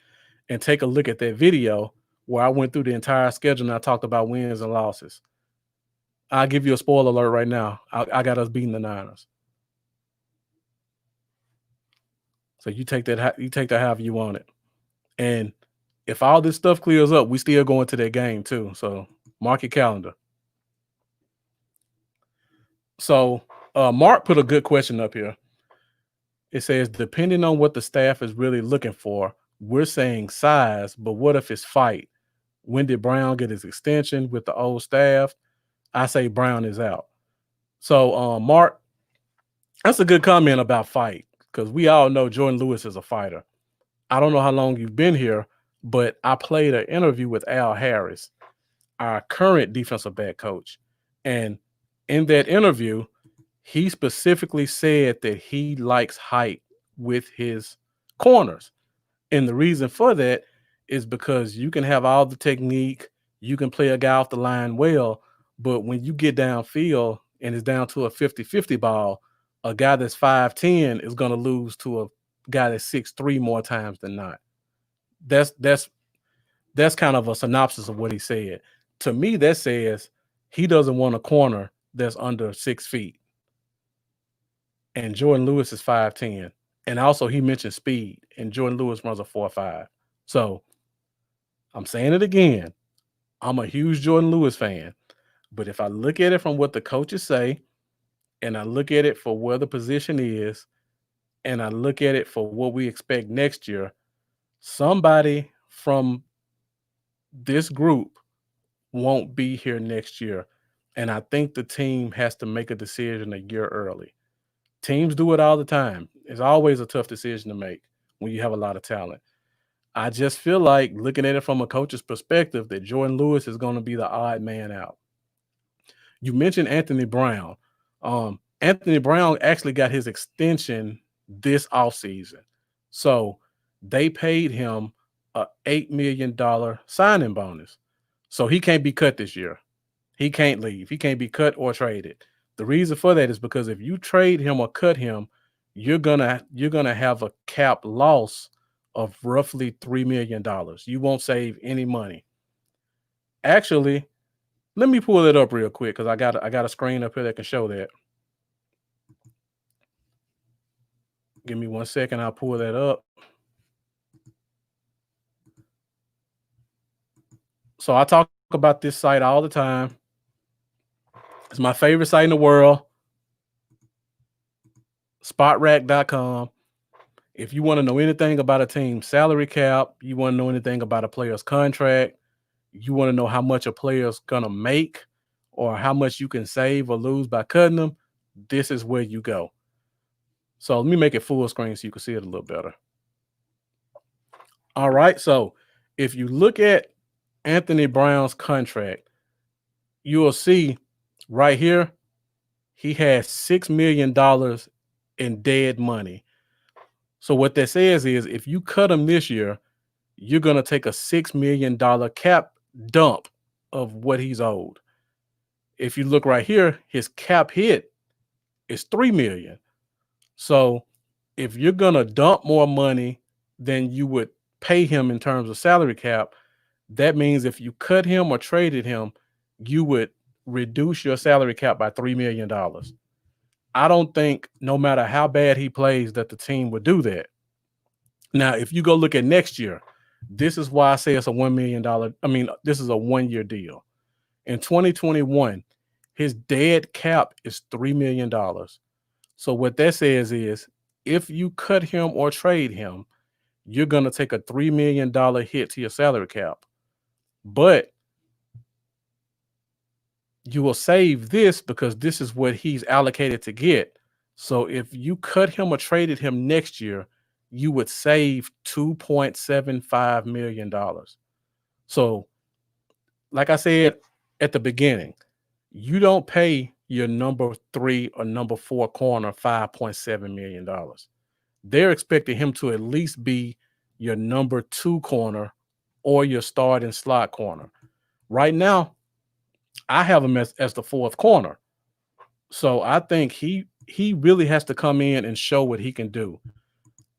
and take a look at that video where I went through the entire schedule and I talked about wins and losses. I'll give you a spoiler alert right now. I got us beating the Niners. So you take that however you want it. And if all this stuff clears up, we still going to that game too. So mark your calendar. So Mark put a good question up here. It says, depending on what the staff is really looking for, we're saying size, but what if it's fight? When did Brown get his extension with the old staff? I say Brown is out. So Mark, that's a good comment about fight because we all know Jordan Lewis is a fighter. I don't know how long you've been here, but I played an interview with Al Harris, our current defensive back coach. And in that interview, he specifically said that he likes height with his corners. And the reason for that is because you can have all the technique, you can play a guy off the line well, but when you get downfield and it's down to a 50-50 ball, a guy that's 5'10" is going to lose to a guy that's 6'3" more times than not. That's kind of a synopsis of what he said. To me, that says he doesn't want a corner that's under 6 feet. And Jordan Lewis is 5'10". And also he mentioned speed, and Jordan Lewis runs a 4.5. So I'm saying it again. I'm a huge Jordan Lewis fan. But if I look at it from what the coaches say, and I look at it for where the position is, and I look at it for what we expect next year, somebody from this group won't be here next year. And I think the team has to make a decision a year early. Teams do it all the time. It's always a tough decision to make when you have a lot of talent. I just feel like, looking at it from a coach's perspective, that Jordan Lewis is going to be the odd man out. You mentioned Anthony Brown. Anthony Brown actually got his extension this offseason. So they paid him a $8 million signing bonus. So he can't be cut this year. He can't leave. He can't be cut or traded. The reason for that is because if you trade him or cut him, you're gonna have a cap loss of roughly $3 million. You won't save any money. Actually, let me pull it up real quick because I got a screen up here that can show that. Give me 1 second. I'll pull that up. So I talk about this site all the time. It's my favorite site in the world, spotrack.com. If you want to know anything about a team's salary cap, you want to know anything about a player's contract, you want to know how much a player's going to make or how much you can save or lose by cutting them, this is where you go. So let me make it full screen so you can see it a little better. All right. So if you look at Anthony Brown's contract, you will see right here, he has $6 million in dead money. So what that says is if you cut him this year, you're going to take a $6 million cap dump of what he's owed. If you look right here, his cap hit is $3 million. So if you're going to dump more money than you would pay him in terms of salary cap, that means if you cut him or traded him, you would reduce your salary cap by $3 million. I don't think no matter how bad he plays that the team would do that. Now, if you go look at next year, this is why I say it's a $1 million. This is a 1-year deal. In 2021, his dead cap is $3 million. So what that says is if you cut him or trade him, you're going to take a $3 million hit to your salary cap. But you will save this because this is what he's allocated to get. So if you cut him or traded him next year, you would save $2.75 million. So, like I said at the beginning, you don't pay your number 3 or number 4 corner $5.7 million. They're expecting him to at least be your number 2 corner or your starting slot corner. Right now, I have him as the 4th corner. So I think he really has to come in and show what he can do.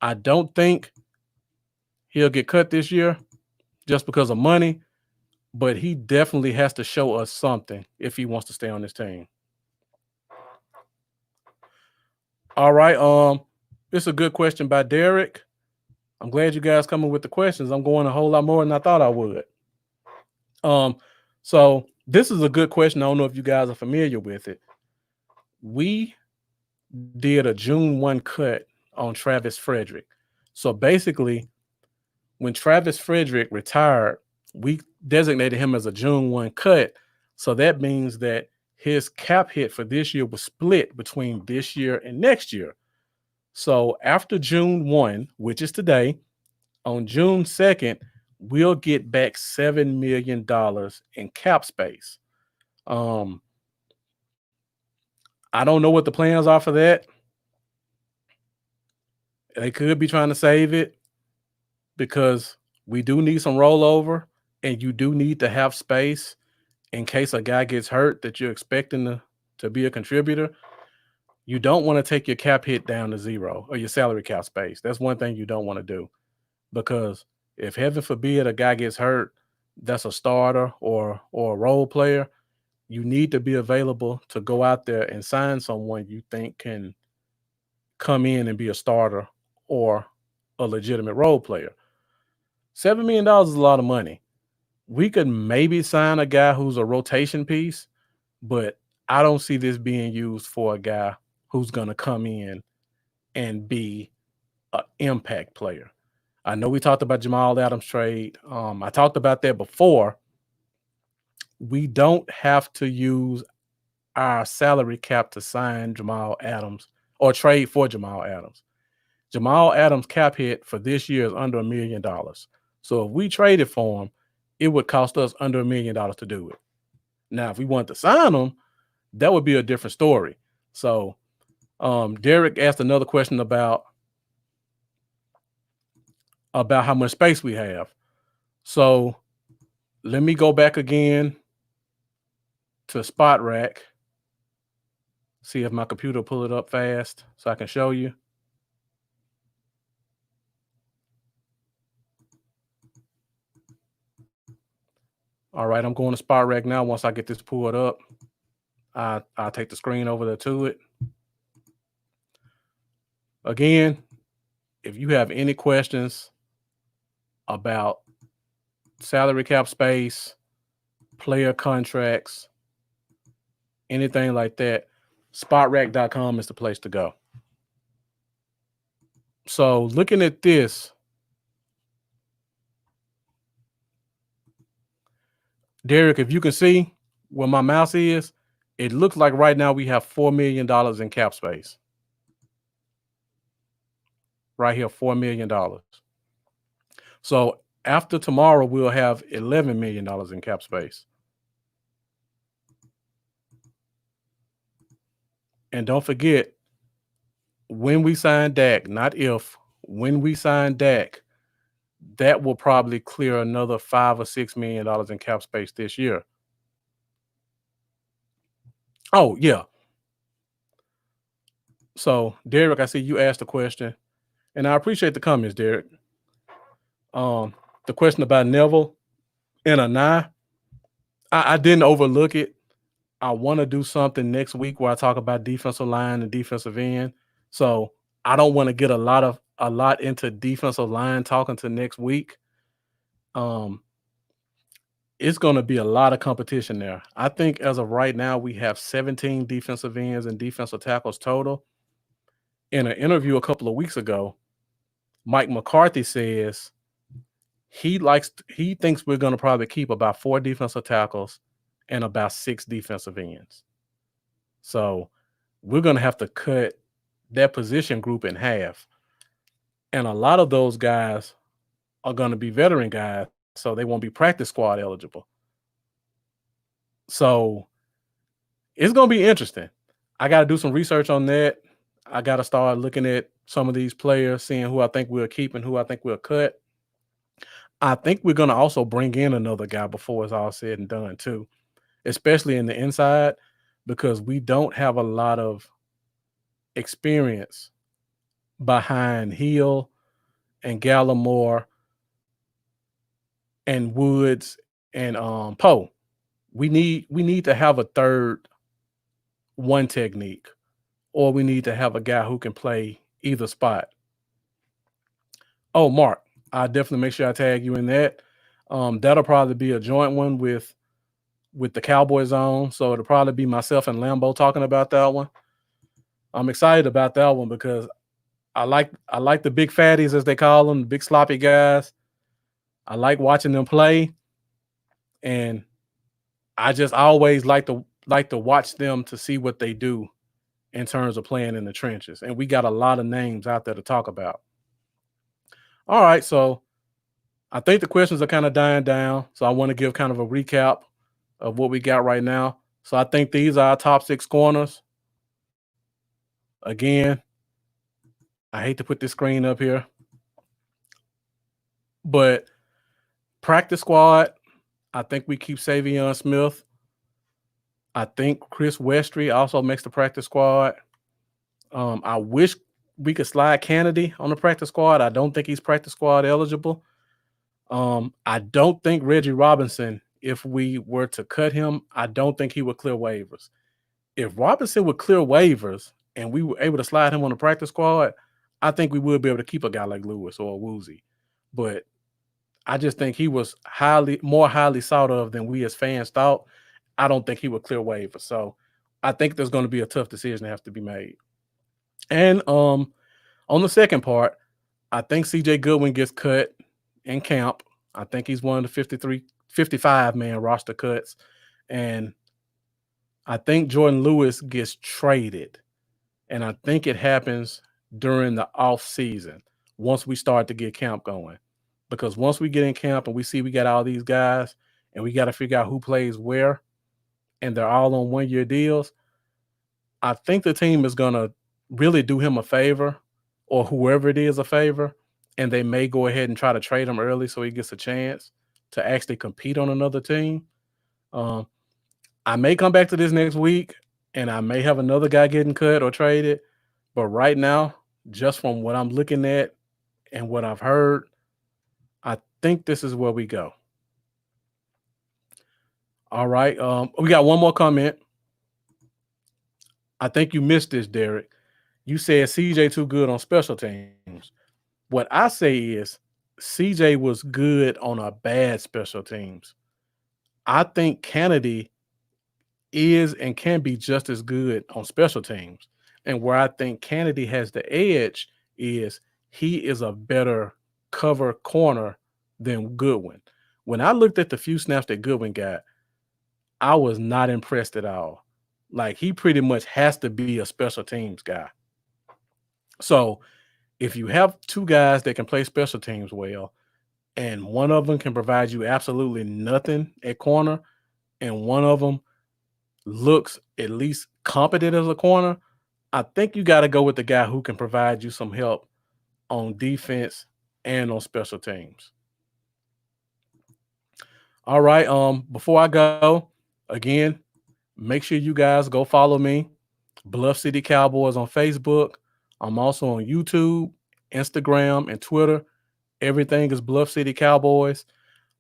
I don't think he'll get cut this year just because of money, but he definitely has to show us something if he wants to stay on this team. All right. It's a good question by Derek. I'm glad you guys coming with the questions. I'm going a whole lot more than I thought I would. So this is a good question. I don't know if you guys are familiar with it. We did a June 1 cut on Travis Frederick. So basically, when Travis Frederick retired, we designated him as a June 1 cut. So that means that his cap hit for this year was split between this year and next year. So after June 1, which is today, on June 2nd, we'll get back $7 million in cap space. I don't know what the plans are for that. They could be trying to save it because we do need some rollover and you do need to have space in case a guy gets hurt that you're expecting to be a contributor. You don't want to take your cap hit down to 0 or your salary cap space. That's one thing you don't want to do because if heaven forbid a guy gets hurt, that's a starter or a role player, you need to be available to go out there and sign someone you think can come in and be a starter or a legitimate role player. $7 million is a lot of money. We could maybe sign a guy who's a rotation piece, but I don't see this being used for a guy who's going to come in and be an impact player. I know we talked about Jamal Adams trade. I talked about that before. We don't have to use our salary cap to sign Jamal Adams or trade for Jamal Adams. Jamal Adams' cap hit for this year is under $1 million. So if we traded for him, it would cost us under $1 million to do it. Now, if we wanted to sign him, that would be a different story. So Derek asked another question about how much space we have. So let me go back again to Spot Rack. See if my computer will pull it up fast so I can show you. All right, I'm going to Spot Rack now. Once I get this pulled up, I'll take the screen over there to it. Again, if you have any questions about salary cap space, player contracts, anything like that, spotrack.com is the place to go. So looking at this, Derek, if you can see where my mouse is, it looks like right now we have $4 million in cap space. Right here, $4 million. So after tomorrow, we'll have $11 million in cap space. And don't forget, when we sign Dak, not if, when we sign Dak, that will probably clear another $5 or $6 million in cap space this year. Oh, yeah. So, Derek, I see you asked a question, and I appreciate the comments, Derek. The question about Neville and Anai, I didn't overlook it. I want to do something next week where I talk about defensive line and defensive end. So I don't want to get a lot into defensive line talking to next week. It's going to be a lot of competition there. I think as of right now, we have 17 defensive ends and defensive tackles total. In an interview a couple of weeks ago, Mike McCarthy says he thinks we're going to probably keep about 4 defensive tackles and about 6 defensive ends. So we're going to have to cut that position group in half. And a lot of those guys are going to be veteran guys, so they won't be practice squad eligible. So it's going to be interesting. I got to do some research on that. I got to start looking at some of these players, seeing who I think we'll keep and who I think we'll cut. I think we're going to also bring in another guy before it's all said and done too, especially in the inside, because we don't have a lot of experience behind Hill and Gallimore and Woods and Poe. We need to have a third one technique, or we need to have a guy who can play either spot. Oh, Mark, I'll definitely make sure I tag you in that. That'll probably be a joint one with the Cowboys on. So it'll probably be myself and Lambo talking about that one. I'm excited about that one because I like the big fatties, as they call them, the big sloppy guys. I like watching them play, and I just always like to watch them to see what they do in terms of playing in the trenches. And we got a lot of names out there to talk about. All right, so I think the questions are kind of dying down. So I want to give kind of a recap of what we got right now. So I think these are our top 6 corners. Again, I hate to put this screen up here, but practice squad, I think we keep Savion Smith. I think Chris Westry also makes the practice squad. I wish we could slide Kennedy on the practice squad. I don't think he's practice squad eligible. I don't think Reggie Robinson, if we were to cut him, I don't think he would clear waivers. If Robinson would clear waivers and we were able to slide him on the practice squad, I think we would be able to keep a guy like Lewis or Woozy. But I just think he was more highly sought of than we as fans thought. I don't think he would clear waivers. So I think there's going to be a tough decision that has to be made. And on the second part, I think CJ Goodwin gets cut in camp. I think he's one of the 55-man roster cuts. And I think Jordan Lewis gets traded. And I think it happens during the off season once we start to get camp going. Because once we get in camp and we see we got all these guys and we got to figure out who plays where, and they're all on one-year deals, I think the team is going to really do him a favor, or whoever it is a favor, and they may go ahead and try to trade him early so he gets a chance to actually compete on another team. I may come back to this next week, and I may have another guy getting cut or traded, but right now, just from what I'm looking at and what I've heard, I think this is where we go. All right. We got one more comment. I think you missed this, Derek. You said CJ too good on special teams. What I say is CJ was good on our bad special teams. I think Kennedy is and can be just as good on special teams. And where I think Kennedy has the edge is he is a better cover corner than Goodwin. When I looked at the few snaps that Goodwin got, I was not impressed at all. Like, he pretty much has to be a special teams guy. So if you have two guys that can play special teams well, and one of them can provide you absolutely nothing at corner, and one of them looks at least competent as a corner, I think you got to go with the guy who can provide you some help on defense and on special teams. All right. Before I go, again, make sure you guys go follow me, Bluff City Cowboys on Facebook. I'm also on YouTube, Instagram, and Twitter. Everything is Bluff City Cowboys.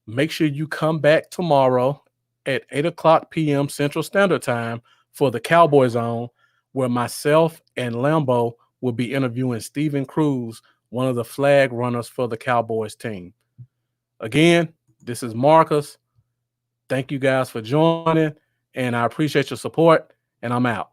Make sure you come back tomorrow at 8:00 p.m. Central Standard Time for the Cowboy Zone, where myself and Lambo will be interviewing Steven Cruz, one of the flag runners for the Cowboys team. Again, this is Marcus. Thank you guys for joining, and I appreciate your support, and I'm out.